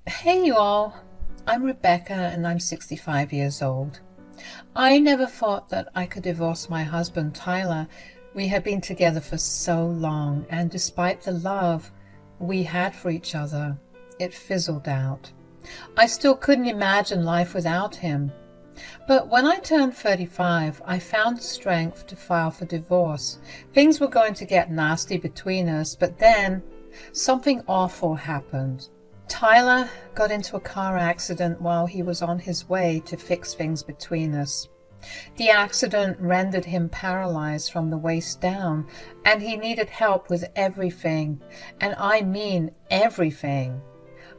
Hey you all, I'm Rebecca and I'm 65 years old. I never thought that I could divorce my husband Tyler. We had been together for so long, and despite the love we had for each other, it fizzled out. I still couldn't imagine life without him. But when I turned 35, I found the strength to file for divorce. Things were going to get nasty between us, but then something awful happened. Tyler got into a car accident while he was on his way to fix things between us. The accident rendered him paralyzed from the waist down, and he needed help with everything, and I mean everything.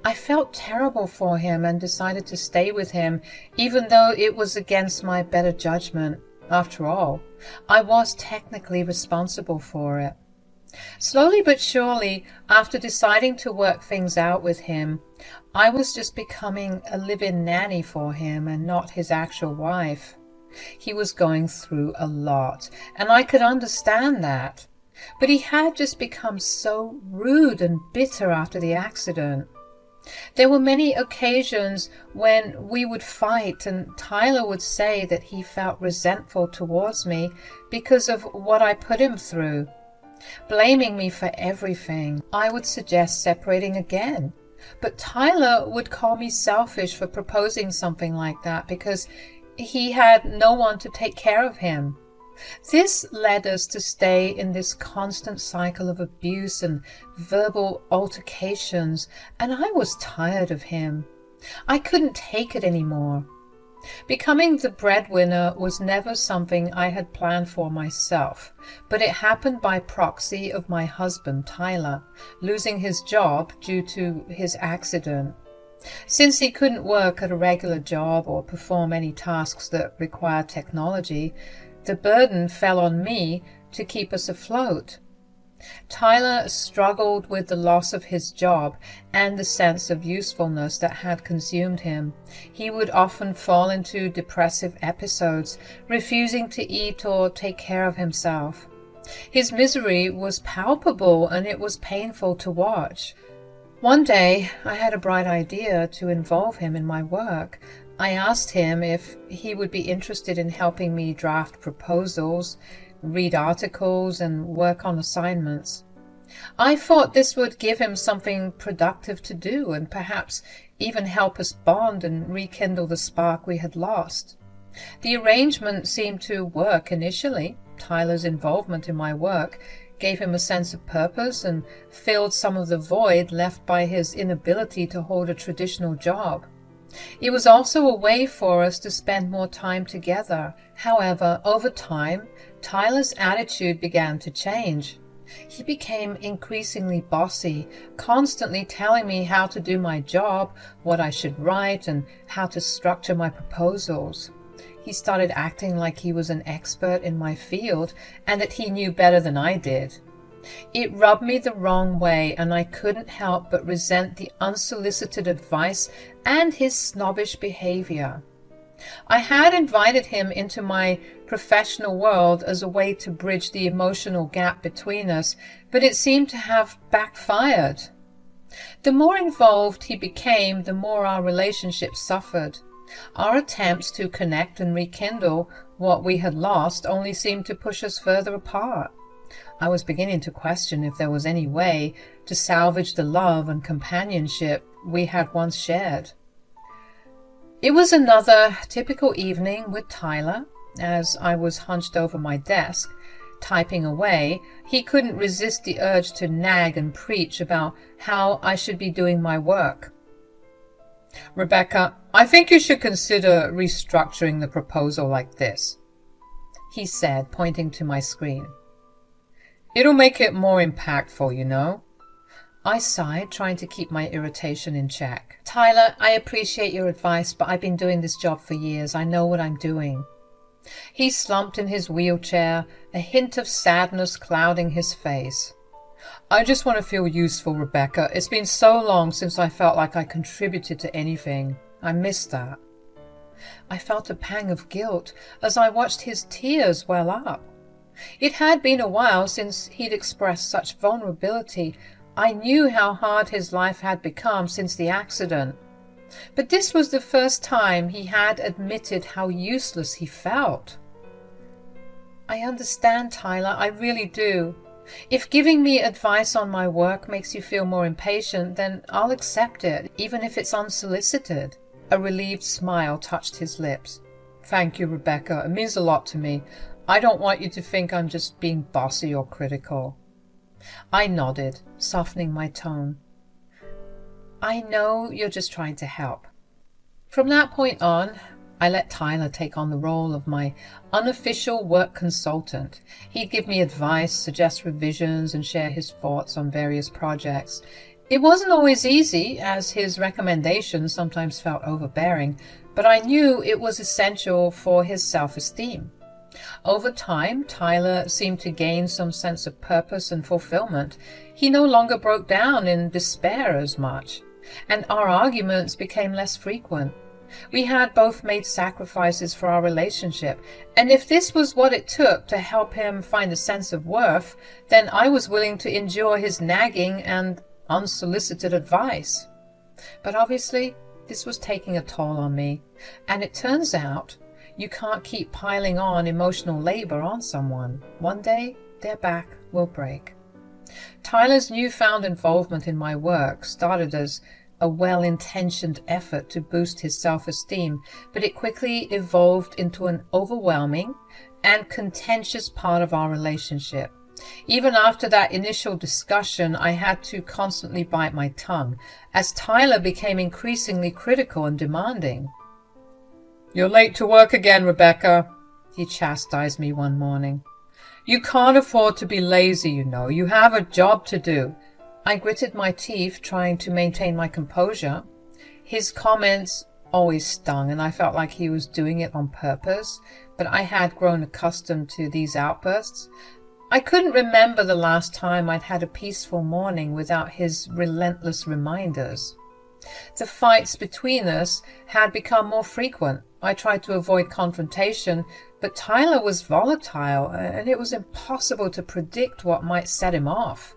I felt terrible for him and decided to stay with him, even though it was against my better judgment. After all, I was technically responsible for it. Slowly but surely, after deciding to work things out with him, I was just becoming a live-in nanny for him and not his actual wife. He was going through a lot, and I could understand that. But he had just become so rude and bitter after the accident. There were many occasions when we would fight, and Tyler would say that he felt resentful towards me because of what I put him through, blaming me for everything. I would suggest separating again, but Tyler would call me selfish for proposing something like that because he had no one to take care of him. This led us to stay in this constant cycle of abuse and verbal altercations, and I was tired of him. I couldn't take it anymore. Becoming the breadwinner was never something I had planned for myself, but it happened by proxy of my husband, Tyler, losing his job due to his accident. Since he couldn't work at a regular job or perform any tasks that require technology, the burden fell on me to keep us afloat. Tyler struggled with the loss of his job and the sense of usefulness that had consumed him. He would often fall into depressive episodes, refusing to eat or take care of himself. His misery was palpable and it was painful to watch. One day, I had a bright idea to involve him in my work. I asked him if he would be interested in helping me draft proposals, read articles, and work on assignments. I thought this would give him something productive to do and perhaps even help us bond and rekindle the spark we had lost. The arrangement seemed to work initially. Tyler's involvement in my work gave him a sense of purpose and filled some of the void left by his inability to hold a traditional job. It was also a way for us to spend more time together. However, over time, Tyler's attitude began to change. He became increasingly bossy, constantly telling me how to do my job, what I should write, and how to structure my proposals. He started acting like he was an expert in my field and that he knew better than I did. It rubbed me the wrong way, and I couldn't help but resent the unsolicited advice and his snobbish behavior. I had invited him into my professional world as a way to bridge the emotional gap between us, but it seemed to have backfired. The more involved he became, the more our relationship suffered. Our attempts to connect and rekindle what we had lost only seemed to push us further apart. I was beginning to question if there was any way to salvage the love and companionship we had once shared. It was another typical evening with Tyler. As I was hunched over my desk, typing away, he couldn't resist the urge to nag and preach about how I should be doing my work. "Rebecca, I think you should consider restructuring the proposal like this," he said, pointing to my screen. "It'll make it more impactful, you know." I sighed, trying to keep my irritation in check. "Tyler, I appreciate your advice, but I've been doing this job for years. I know what I'm doing." He slumped in his wheelchair, a hint of sadness clouding his face. "I just want to feel useful, Rebecca. It's been so long since I felt like I contributed to anything. I miss that." I felt a pang of guilt as I watched his tears well up. It had been a while since he'd expressed such vulnerability. I knew how hard his life had become since the accident. But this was the first time he had admitted how useless he felt. I understand, Tyler, I really do. If giving me advice on my work makes you feel more impatient, then I'll accept it, even if it's unsolicited. A relieved smile touched his lips. Thank you, Rebecca. It means a lot to me. I don't want you to think I'm just being bossy or critical. I nodded, softening my tone. I know you're just trying to help. From that point on, I let Tyler take on the role of my unofficial work consultant. He'd give me advice, suggest revisions, and share his thoughts on various projects. It wasn't always easy, as his recommendations sometimes felt overbearing, but I knew it was essential for his self-esteem. Over time, Tyler seemed to gain some sense of purpose and fulfillment. He no longer broke down in despair as much, and our arguments became less frequent. We had both made sacrifices for our relationship, and if this was what it took to help him find a sense of worth, then I was willing to endure his nagging and unsolicited advice. But obviously, this was taking a toll on me, and it turns out you can't keep piling on emotional labor on someone. One day, their back will break. Tyler's newfound involvement in my work started as a well-intentioned effort to boost his self-esteem, but it quickly evolved into an overwhelming and contentious part of our relationship. Even after that initial discussion, I had to constantly bite my tongue, as Tyler became increasingly critical and demanding. You're late to work again, Rebecca, he chastised me one morning. You can't afford to be lazy, you know. You have a job to do. I gritted my teeth, trying to maintain my composure. His comments always stung, and I felt like he was doing it on purpose, but I had grown accustomed to these outbursts. I couldn't remember the last time I'd had a peaceful morning without his relentless reminders. The fights between us had become more frequent. I tried to avoid confrontation, but Tyler was volatile, and it was impossible to predict what might set him off.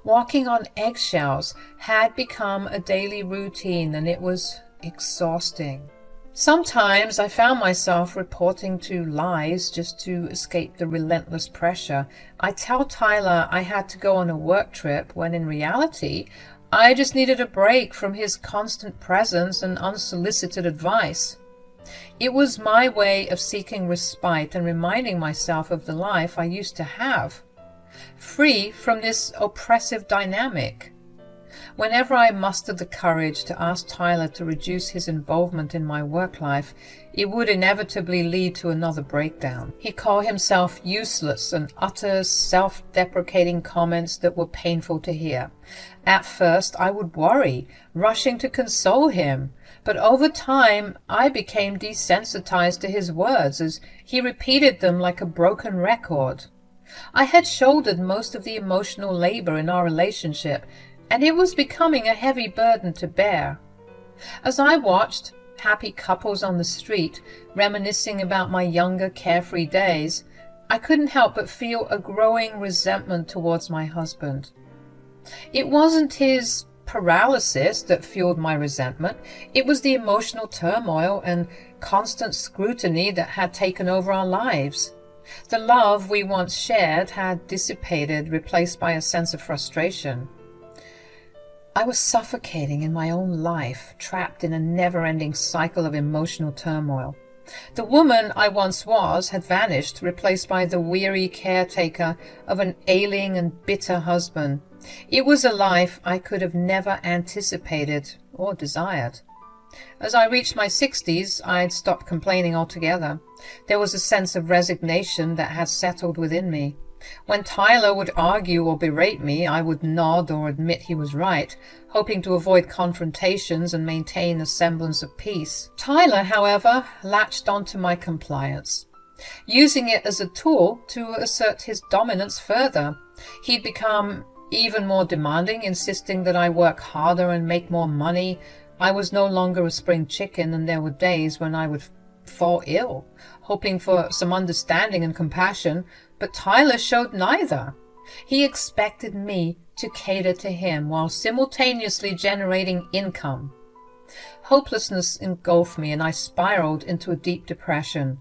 Walking on eggshells had become a daily routine, and it was exhausting. Sometimes I found myself reporting to lies just to escape the relentless pressure. I'd tell Tyler I had to go on a work trip, when in reality, I just needed a break from his constant presence and unsolicited advice. It was my way of seeking respite and reminding myself of the life I used to have, free from this oppressive dynamic. Whenever I mustered the courage to ask Tyler to reduce his involvement in my work life, it would inevitably lead to another breakdown. He'd call himself useless and utter self-deprecating comments that were painful to hear. At first, I would worry, rushing to console him, but over time, I became desensitized to his words as he repeated them like a broken record. I had shouldered most of the emotional labor in our relationship, and it was becoming a heavy burden to bear. As I watched happy couples on the street reminiscing about my younger, carefree days, I couldn't help but feel a growing resentment towards my husband. It wasn't his paralysis that fueled my resentment. It was the emotional turmoil and constant scrutiny that had taken over our lives. The love we once shared had dissipated, replaced by a sense of frustration. I was suffocating in my own life, trapped in a never-ending cycle of emotional turmoil. The woman I once was had vanished, replaced by the weary caretaker of an ailing and bitter husband. It was a life I could have never anticipated or desired. As I reached my 60s, I'd stopped complaining altogether. There was a sense of resignation that had settled within me. When Tyler would argue or berate me, I would nod or admit he was right, hoping to avoid confrontations and maintain a semblance of peace. Tyler, however, latched onto my compliance, using it as a tool to assert his dominance further. He'd become even more demanding, insisting that I work harder and make more money. I was no longer a spring chicken, and there were days when I would fall ill, hoping for some understanding and compassion, but Tyler showed neither. He expected me to cater to him while simultaneously generating income. Hopelessness engulfed me and I spiraled into a deep depression.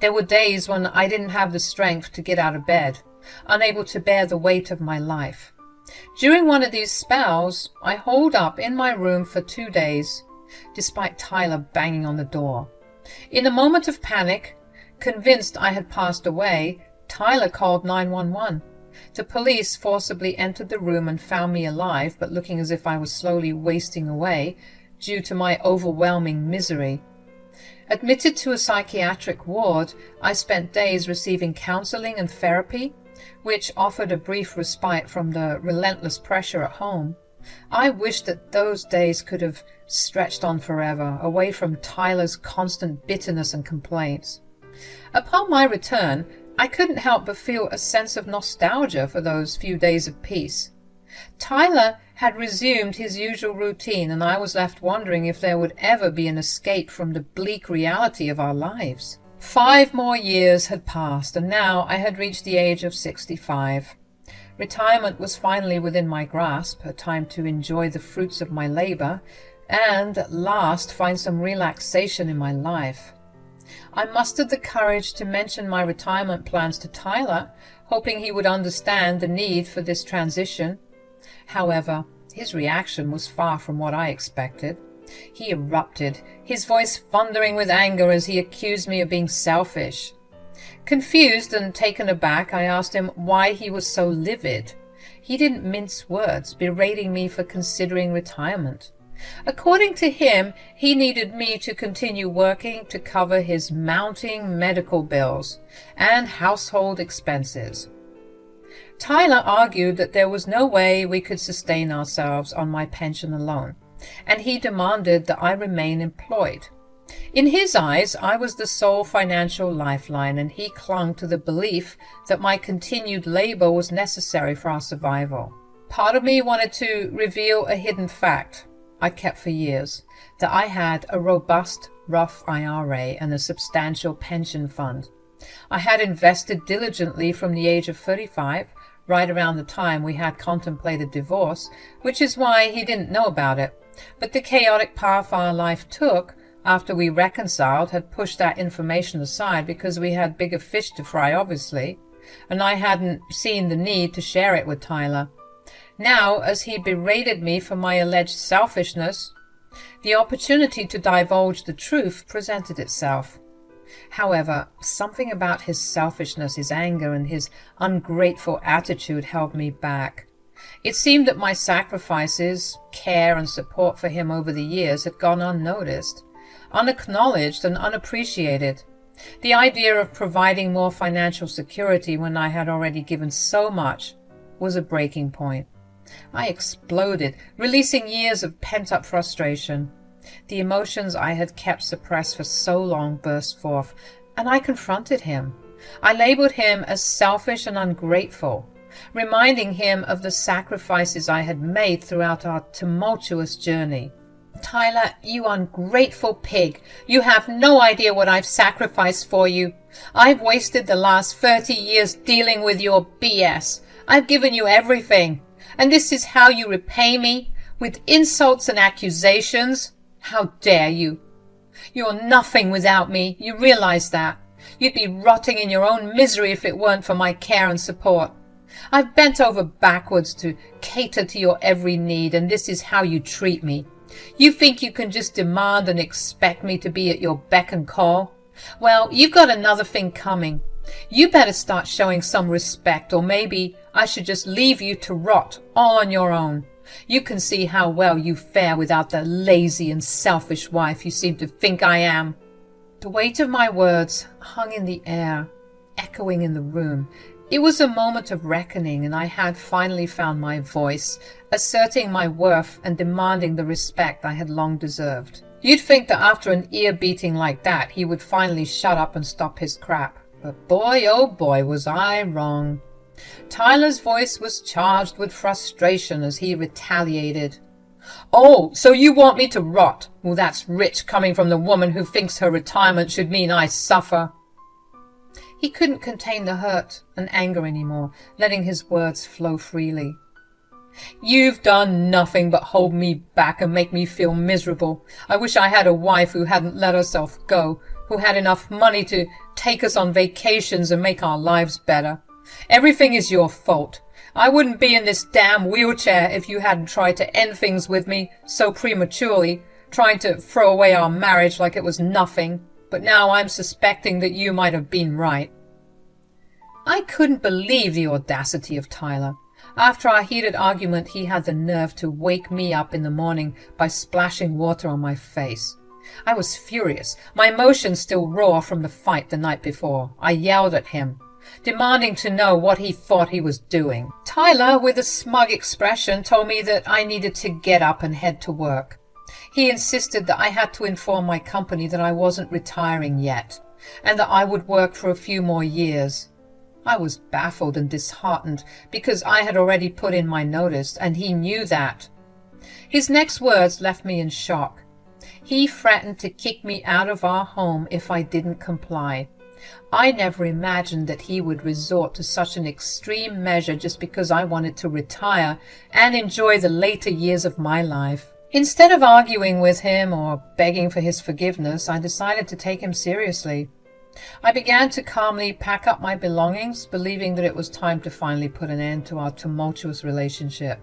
There were days when I didn't have the strength to get out of bed, unable to bear the weight of my life. During one of these spells, I holed up in my room for 2 days, despite Tyler banging on the door. In a moment of panic, convinced I had passed away, Tyler called 911. The police forcibly entered the room and found me alive, but looking as if I was slowly wasting away due to my overwhelming misery. Admitted to a psychiatric ward, I spent days receiving counseling and therapy, which offered a brief respite from the relentless pressure at home. I wished that those days could have stretched on forever, away from Tyler's constant bitterness and complaints. Upon my return, I couldn't help but feel a sense of nostalgia for those few days of peace. Tyler had resumed his usual routine, and I was left wondering if there would ever be an escape from the bleak reality of our lives. 5 more years had passed, and now I had reached the age of 65. Retirement was finally within my grasp, a time to enjoy the fruits of my labor, and at last find some relaxation in my life. I mustered the courage to mention my retirement plans to Tyler, hoping he would understand the need for this transition. However, his reaction was far from what I expected. He erupted, his voice thundering with anger as he accused me of being selfish. Confused and taken aback, I asked him why he was so livid. He didn't mince words, berating me for considering retirement. According to him, he needed me to continue working to cover his mounting medical bills and household expenses. Tyler argued that there was no way we could sustain ourselves on my pension alone, and he demanded that I remain employed. In his eyes, I was the sole financial lifeline, and he clung to the belief that my continued labor was necessary for our survival. Part of me wanted to reveal a hidden fact I kept for years, that I had a robust Roth IRA and a substantial pension fund. I had invested diligently from the age of 35, right around the time we had contemplated divorce, which is why he didn't know about it. But the chaotic path our life took after we reconciled had pushed that information aside because we had bigger fish to fry, obviously, and I hadn't seen the need to share it with Tyler. Now, as he berated me for my alleged selfishness, the opportunity to divulge the truth presented itself. However, something about his selfishness, his anger, and his ungrateful attitude held me back. It seemed that my sacrifices, care, and support for him over the years had gone unnoticed, unacknowledged, and unappreciated. The idea of providing more financial security when I had already given so much was a breaking point. I exploded, releasing years of pent-up frustration. The emotions I had kept suppressed for so long burst forth, and I confronted him. I labeled him as selfish and ungrateful, reminding him of the sacrifices I had made throughout our tumultuous journey. Tyler, you ungrateful pig. You have no idea what I've sacrificed for you. I've wasted the last 30 years dealing with your BS. I've given you everything. And this is how you repay me? With insults and accusations? How dare you? You're nothing without me. You realize that. You'd be rotting in your own misery if it weren't for my care and support. I've bent over backwards to cater to your every need, and this is how you treat me. You think you can just demand and expect me to be at your beck and call? Well, you've got another thing coming. You better start showing some respect, or maybe I should just leave you to rot all on your own. You can see how well you fare without the lazy and selfish wife you seem to think I am. The weight of my words hung in the air, echoing in the room. It was a moment of reckoning, and I had finally found my voice, asserting my worth and demanding the respect I had long deserved. You'd think that after an ear-beating like that, he would finally shut up and stop his crap. But boy, oh boy, was I wrong. Tyler's voice was charged with frustration as he retaliated. Oh, so you want me to rot? Well, that's rich coming from the woman who thinks her retirement should mean I suffer. He couldn't contain the hurt and anger anymore, letting his words flow freely. You've done nothing but hold me back and make me feel miserable. I wish I had a wife who hadn't let herself go, who had enough money to take us on vacations and make our lives better. Everything is your fault. I wouldn't be in this damn wheelchair if you hadn't tried to end things with me so prematurely, trying to throw away our marriage like it was nothing. But now I'm suspecting that you might have been right. I couldn't believe the audacity of Tyler. After our heated argument, he had the nerve to wake me up in the morning by splashing water on my face. I was furious, my emotions still raw from the fight the night before. I yelled at him, demanding to know what he thought he was doing. Tyler, with a smug expression, told me that I needed to get up and head to work. He insisted that I had to inform my company that I wasn't retiring yet, and that I would work for a few more years. I was baffled and disheartened because I had already put in my notice, and he knew that. His next words left me in shock. He threatened to kick me out of our home if I didn't comply. I never imagined that he would resort to such an extreme measure just because I wanted to retire and enjoy the later years of my life. Instead of arguing with him or begging for his forgiveness, I decided to take him seriously. I began to calmly pack up my belongings, believing that it was time to finally put an end to our tumultuous relationship.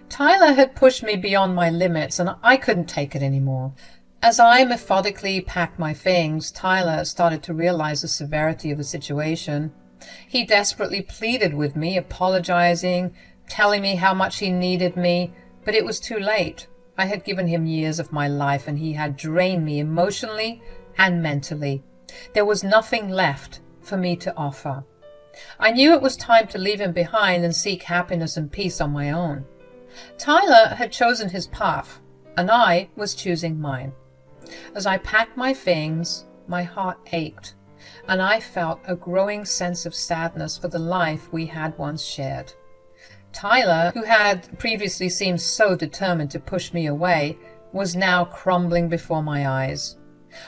Tyler had pushed me beyond my limits, and I couldn't take it anymore. As I methodically packed my things, Tyler started to realize the severity of the situation. He desperately pleaded with me, apologizing, telling me how much he needed me, but it was too late. I had given him years of my life, and he had drained me emotionally and mentally. There was nothing left for me to offer. I knew it was time to leave him behind and seek happiness and peace on my own. Tyler had chosen his path, and I was choosing mine. As I packed my things, my heart ached, and I felt a growing sense of sadness for the life we had once shared. Tyler, who had previously seemed so determined to push me away, was now crumbling before my eyes.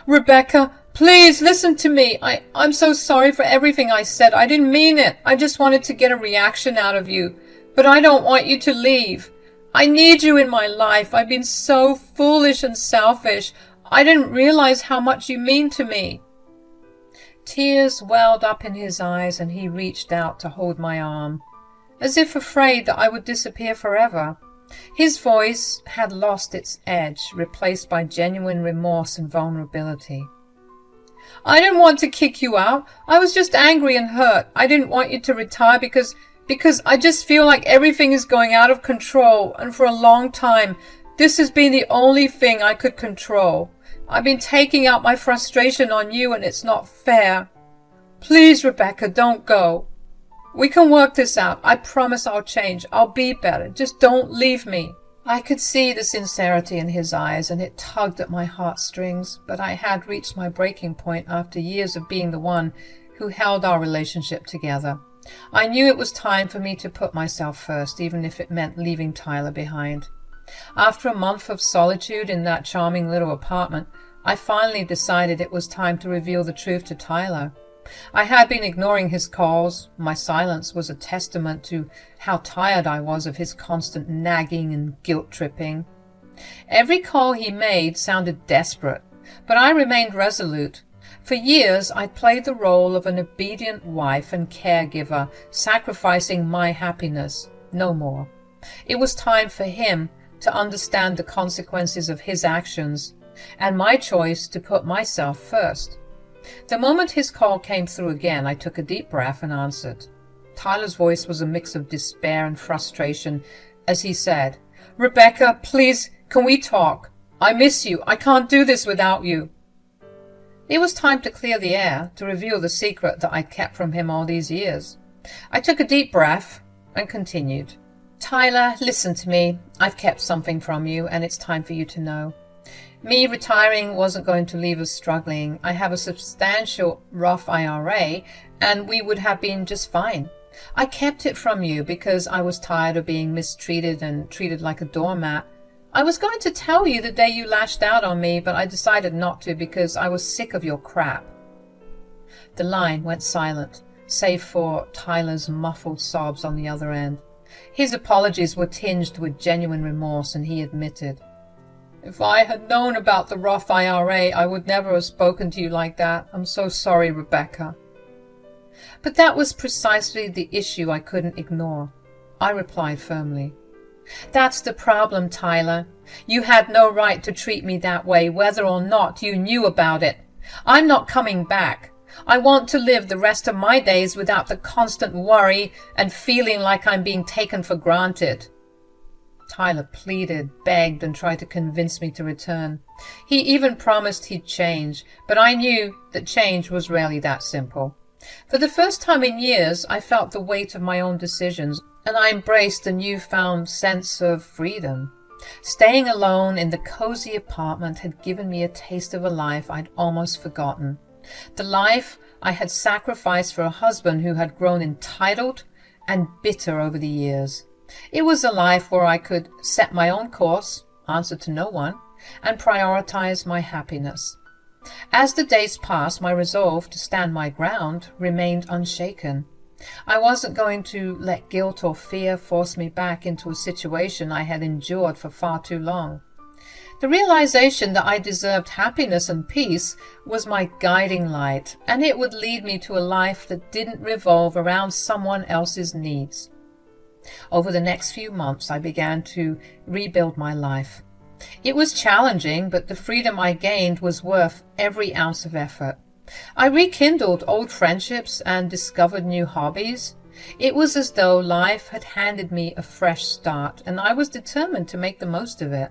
"Rebecca, please listen to me. I'm so sorry for everything I said. I didn't mean it. I just wanted to get a reaction out of you. But I don't want you to leave. I need you in my life. I've been so foolish and selfish. I didn't realize how much you mean to me." Tears welled up in his eyes, and he reached out to hold my arm, as if afraid that I would disappear forever. His voice had lost its edge, replaced by genuine remorse and vulnerability. "I didn't want to kick you out. I was just angry and hurt. I didn't want you to retire because I just feel like everything is going out of control, and for a long time, this has been the only thing I could control. I've been taking out my frustration on you, and it's not fair. Please, Rebecca, don't go. We can work this out. I promise I'll change. I'll be better. Just don't leave me." I could see the sincerity in his eyes, and it tugged at my heartstrings, but I had reached my breaking point after years of being the one who held our relationship together. I knew it was time for me to put myself first, even if it meant leaving Tyler behind. After a month of solitude in that charming little apartment, I finally decided it was time to reveal the truth to Tyler. I had been ignoring his calls. My silence was a testament to how tired I was of his constant nagging and guilt-tripping. Every call he made sounded desperate, but I remained resolute. For years, I'd played the role of an obedient wife and caregiver, sacrificing my happiness. No more. It was time for him to understand the consequences of his actions, and my choice to put myself first. The moment his call came through again, I took a deep breath and answered. Tyler's voice was a mix of despair and frustration as he said, "Rebecca, please, can we talk? I miss you. I can't do this without you." It was time to clear the air, to reveal the secret that I'd kept from him all these years. I took a deep breath and continued. "Tyler, listen to me. I've kept something from you, and it's time for you to know. Me retiring wasn't going to leave us struggling. I have a substantial Roth IRA, and we would have been just fine. I kept it from you because I was tired of being mistreated and treated like a doormat. I was going to tell you the day you lashed out on me, but I decided not to because I was sick of your crap." The line went silent, save for Tyler's muffled sobs on the other end. His apologies were tinged with genuine remorse, and he admitted, "If I had known about the Roth IRA, I would never have spoken to you like that. I'm so sorry, Rebecca." But that was precisely the issue I couldn't ignore. I replied firmly, "That's the problem, Tyler. You had no right to treat me that way, whether or not you knew about it. I'm not coming back. I want to live the rest of my days without the constant worry and feeling like I'm being taken for granted." Tyler pleaded, begged, and tried to convince me to return. He even promised he'd change, but I knew that change was rarely that simple. For the first time in years, I felt the weight of my own decisions, and I embraced a newfound sense of freedom. Staying alone in the cozy apartment had given me a taste of a life I'd almost forgotten. The life I had sacrificed for a husband who had grown entitled and bitter over the years. It was a life where I could set my own course, answer to no one, and prioritize my happiness. As the days passed, my resolve to stand my ground remained unshaken. I wasn't going to let guilt or fear force me back into a situation I had endured for far too long. The realization that I deserved happiness and peace was my guiding light, and it would lead me to a life that didn't revolve around someone else's needs. Over the next few months, I began to rebuild my life. It was challenging, but the freedom I gained was worth every ounce of effort. I rekindled old friendships and discovered new hobbies. It was as though life had handed me a fresh start, and I was determined to make the most of it.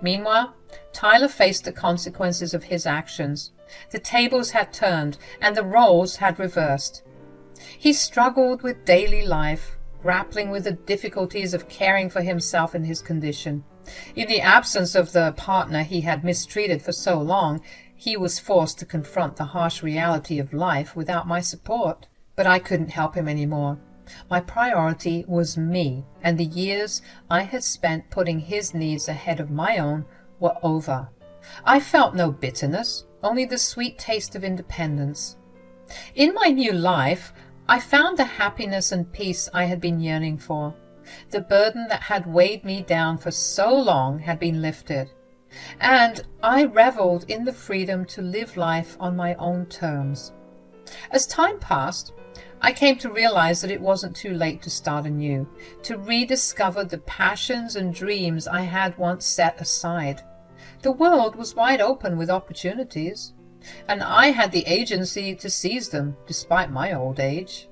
Meanwhile, Tyler faced the consequences of his actions. The tables had turned, and the roles had reversed. He struggled with daily life, grappling with the difficulties of caring for himself in his condition. In the absence of the partner he had mistreated for so long, he was forced to confront the harsh reality of life without my support. But I couldn't help him anymore. My priority was me, and the years I had spent putting his needs ahead of my own were over. I felt no bitterness, only the sweet taste of independence. In my new life, I found the happiness and peace I had been yearning for. The burden that had weighed me down for so long had been lifted, and I reveled in the freedom to live life on my own terms. As time passed, I came to realize that it wasn't too late to start anew, to rediscover the passions and dreams I had once set aside. The world was wide open with opportunities, and I had the agency to seize them, despite my old age.